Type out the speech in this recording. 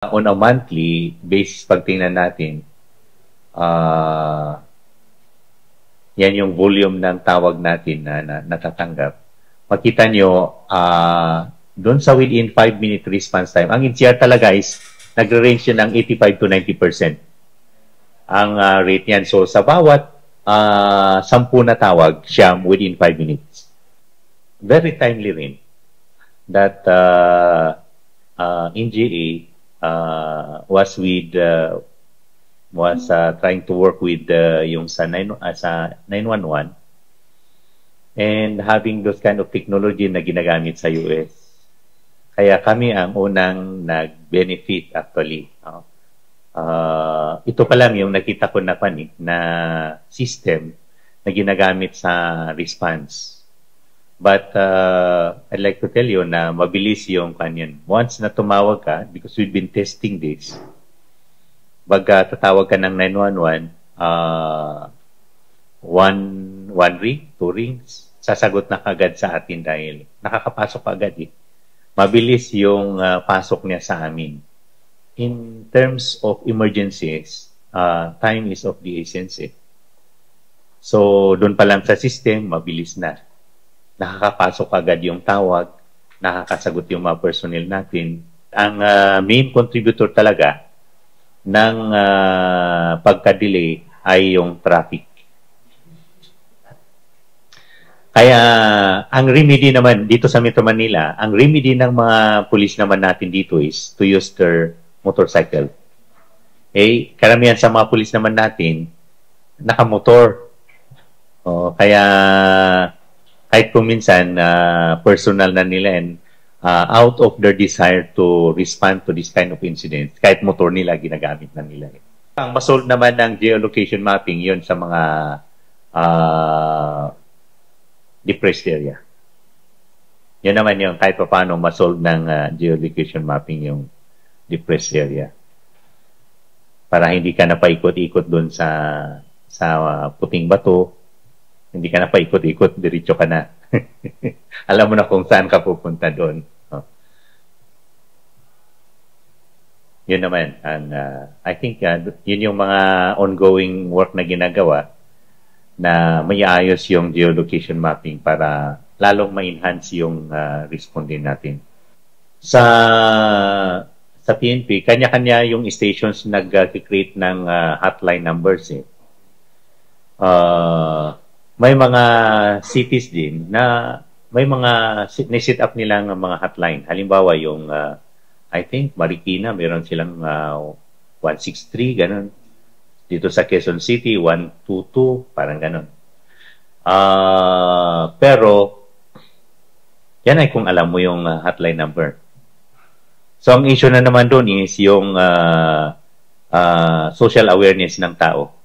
On a monthly basis, pag tingnan natin, yan yung volume ng tawag natin na natatanggap. Makita nyo, doon sa within 5-minute response time, ang NCR talaga is nagre-range yun ng 85 to 90% ang rate yan. So, sa bawat 10 na tawag, siyam within 5 minutes. Very timely rin that NGA was trying to work with yung sa 911 and having those kind of technology na ginagamit sa US. Kaya kami ang unang nag-benefit actually. Ito pa lang yung nakita ko na system na ginagamit sa response. But I'd like to tell you na mabilis yung kanyan. Once na tumawag ka, because we've been testing this, tatawag ka ng 911, one ring, 2 rings, sasagot na kagad sa atin dahil nakakapasok agad eh. Mabilis yung pasok niya sa amin. In terms of emergencies, time is of the essence eh. So, doon pa lang sa system, mabilis na. Nakakapasok agad yung tawag, nakakasagot yung mga personnel natin. Ang main contributor talaga ng pagka-delay ay yung traffic. Kaya ang remedy naman dito sa Metro Manila, ang remedy ng mga pulis naman natin dito is to use their motorcycle. Karamihan sa mga pulis naman natin, nakamotor. Kaya kahit kung minsan personal na nila and out of their desire to respond to this kind of incident, kahit motor nila, ginagamit na nila. Ang masolve naman ng geolocation mapping, yon sa mga depressed area. Yan naman yung kahit pa paano masolve ng geolocation mapping yung depressed area. Para hindi ka na paikot-ikot doon sa puting bato, hindi ka na paikot-ikot, diretso ka na. Alam mo na kung saan ka pupunta doon. Yun naman. And, I think yun yung mga ongoing work na ginagawa na may ayos yung geolocation mapping para lalong ma-enhance yung responding natin. Sa PNP, kanya-kanya yung stations nag-create ng hotline numbers eh. May mga cities din na may mga ni-set up nilang mga hotline. Halimbawa yung I think Marikina, meron silang 163 ganun. Dito sa Quezon City 122, parang ganun. Pero yan ay kung alam mo yung hotline number. So ang issue na naman doon is yung social awareness ng tao.